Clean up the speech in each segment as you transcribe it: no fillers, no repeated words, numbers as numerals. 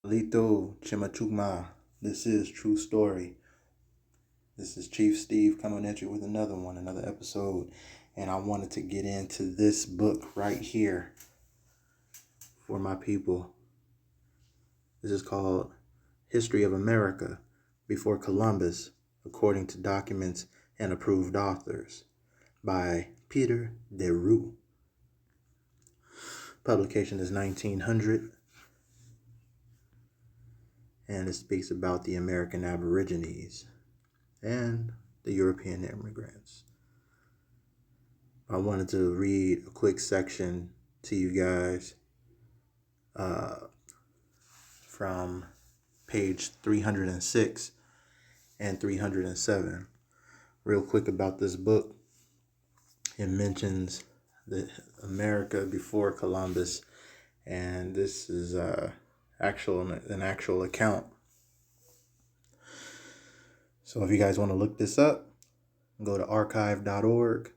Alito Chimachugma. This is True Story. This is Chief Steve coming at you with another episode. And I wanted to get into this book right here for my people. This is called History of America Before Columbus, according to documents and approved authors, by Peter DeRue. Publication is 1900. And it speaks about the American Aborigines and the European immigrants. I wanted to read a quick section to you guys from page 306 and 307. Real quick about this book. It mentions the America before Columbus, and this is an actual account. So if you guys want to look this up, go to archive.org.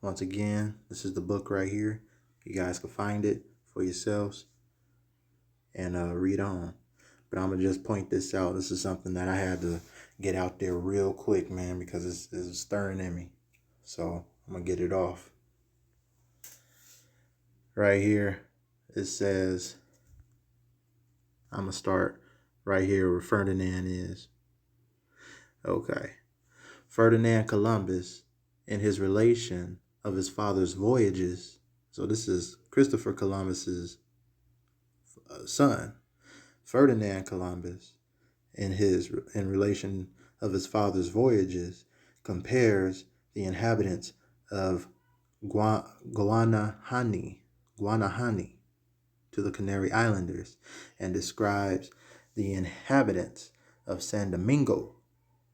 Once again, this is the book right here. You guys can find it for yourselves and read on. But I'm going to just point this out. This is something that I had to get out there real quick, man, because it's stirring in me. So I'm going to get it off. Right here, it says, I'm going to start right here where Ferdinand is. Okay. Ferdinand Columbus, in his relation of his father's voyages, so this is Christopher Columbus's son, Ferdinand Columbus, in relation of his father's voyages, compares the inhabitants of Guanahani to the Canary Islanders, and describes the inhabitants of San Domingo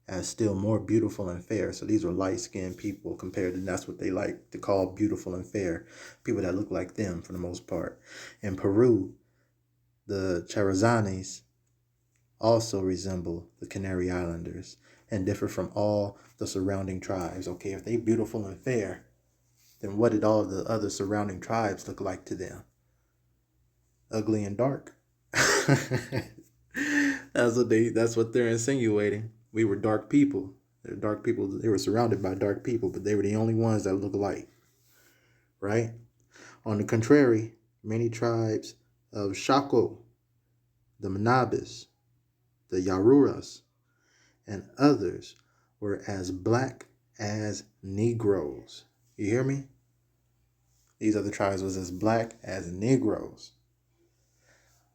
as still more beautiful and fair. So these are light-skinned people compared to, that's what they like to call beautiful and fair, people that look like them for the most part. In Peru, the Charazanes also resemble the Canary Islanders and differ from all the surrounding tribes. Okay, if they beautiful and fair, then what did all the other surrounding tribes look like to them? Ugly and dark. That's what they're insinuating. We were dark people. They're dark people. They were surrounded by dark people, but they were the only ones that look alike. Right? On the contrary, many tribes of Shako, the Manabis, the Yaruras, and others were as black as Negroes. You hear me? These other tribes was as black as Negroes.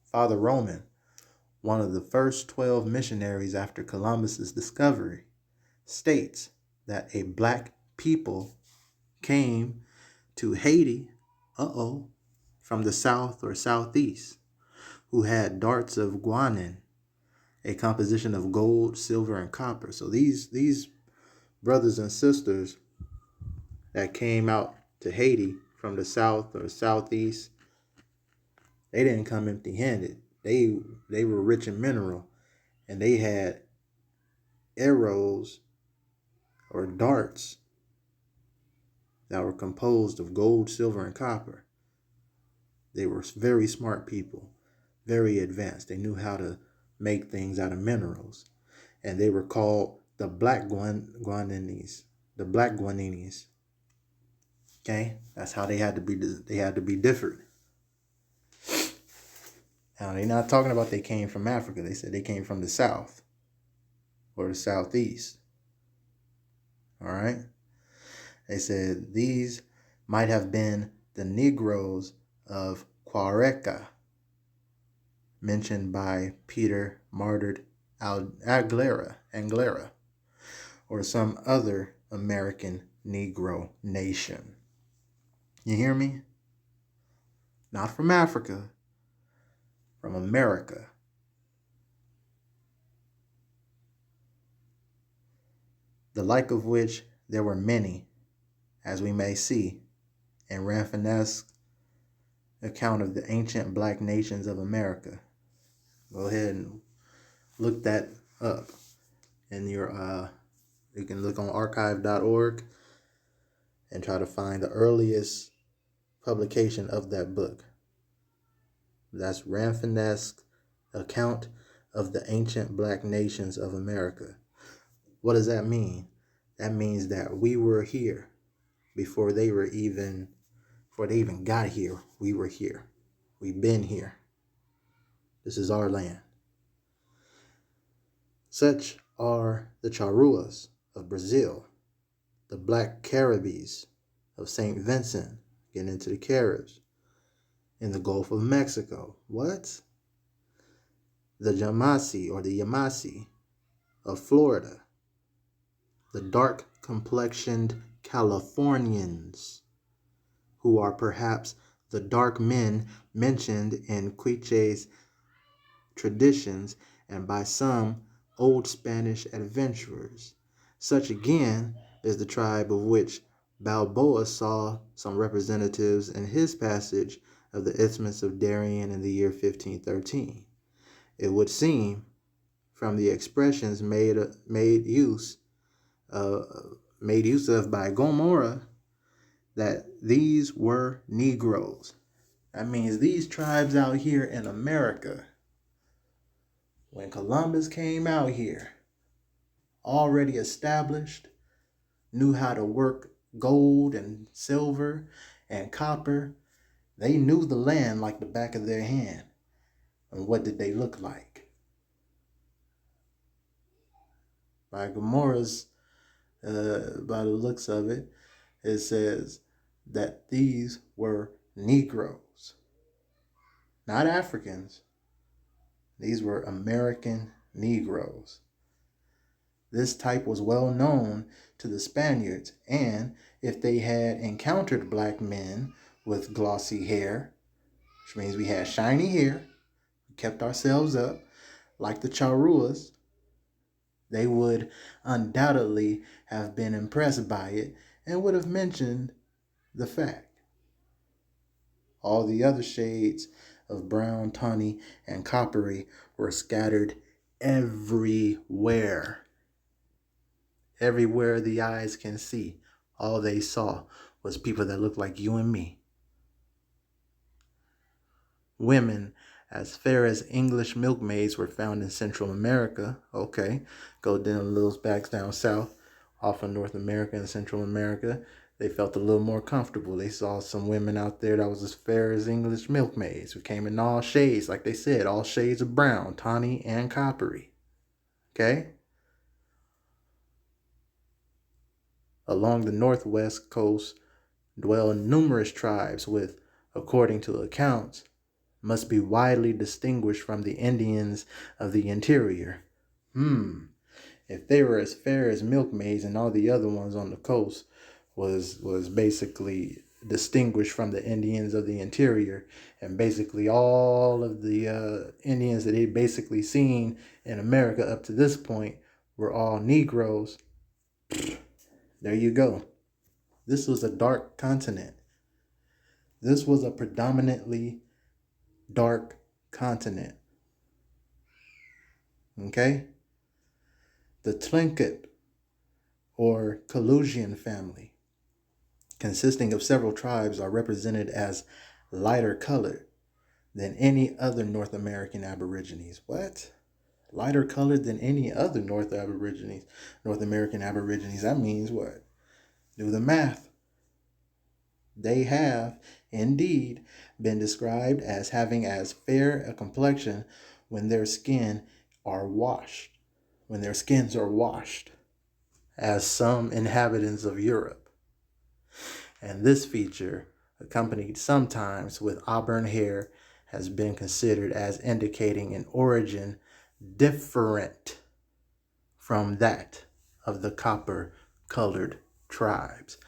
Father Roman, one of the first 12 missionaries after Columbus's discovery, states that a black people came to Haiti, from the south or southeast, who had darts of guanin, a composition of gold, silver, and copper. So these brothers and sisters that came out to Haiti from the south or southeast, they didn't come empty-handed. They were rich in mineral, and they had arrows or darts that were composed of gold, silver, and copper. They were very smart people, very advanced. They knew how to make things out of minerals, and they were called the Black Guaninis. The Black Guaninis. Okay, that's how they had to be. They had to be different. Now, they're not talking about they came from Africa. They said they came from the south or the southeast. All right. They said these might have been the Negroes of Quareca, mentioned by Peter Martyred Anglera, or some other American Negro nation. You hear me? Not from Africa, from America. The like of which there were many, as we may see in Rafinesque's account of the ancient black nations of America. Go ahead and look that up in your, you can look on archive.org and try to find the earliest publication of that book. That's Ranfinesque account of the ancient black nations of America. What does that mean? That means that we were here before they even got here. We were here. We've been here. This is our land. Such are the Charruas of Brazil, the Black Caribbees of St. Vincent, getting into the Caribs, in the Gulf of Mexico. What? The Yamasi of Florida, the dark-complexioned Californians, who are perhaps the dark men mentioned in Quiche's traditions and by some old Spanish adventurers. Such again is the tribe of which Balboa saw some representatives in his passage of the Isthmus of Darien in the year 1513. It would seem, from the expressions made use of by Gomorrah, that these were Negroes. That means these tribes out here in America, when Columbus came out here, already established, knew how to work gold and silver and copper. They knew the land like the back of their hand. And what did they look like? By Gomorrah's, by the looks of it, it says that these were Negroes, not Africans. These were American Negroes. This type was well known to the Spaniards, and if they had encountered black men with glossy hair, which means we had shiny hair, we kept ourselves up, like the Charruas, they would undoubtedly have been impressed by it and would have mentioned the fact. All the other shades of brown, tawny, and coppery were scattered everywhere. Everywhere the eyes can see, all they saw was people that looked like you and me. Women as fair as English milkmaids were found in Central America. Okay, go down a little back down south, off of North America and Central America. They felt a little more comfortable. They saw some women out there that was as fair as English milkmaids, who came in all shades, like they said, all shades of brown, tawny, and coppery. Okay? Along the northwest coast dwell numerous tribes with, according to accounts, must be widely distinguished from the Indians of the interior. If they were as fair as milkmaids and all the other ones on the coast was basically distinguished from the Indians of the interior, and basically all of the Indians that they'd basically seen in America up to this point were all Negroes, there you go. This was a dark continent. This was a predominantly dark continent. Okay? The Tlingit or Kalusian family, consisting of several tribes, are represented as lighter colored than any other North American Aborigines. What? Lighter colored than any other North American Aborigines. That means what? Do the math. They have indeed been described as having as fair a complexion when their skins are washed, as some inhabitants of Europe. And this feature, accompanied sometimes with auburn hair, has been considered as indicating an origin different from that of the copper-colored tribes,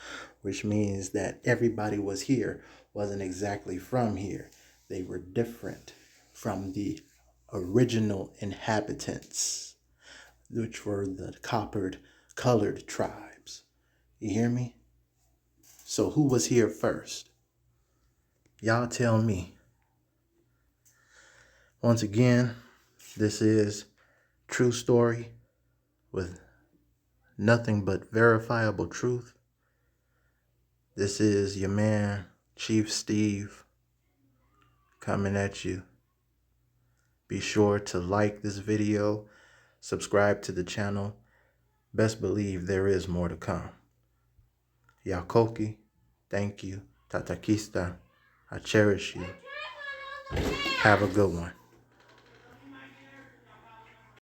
which means that everybody was here wasn't exactly from here. They were different from the original inhabitants, which were the colored tribes. You hear me? So who was here first? Y'all tell me. Once again, this is True Story with nothing but verifiable truth. This is your man, Chief Steve, coming at you Be sure to like this video, subscribe to the channel. Best believe there is more to come. Yakoki, thank you. Tatakista, I cherish you. Have a good one.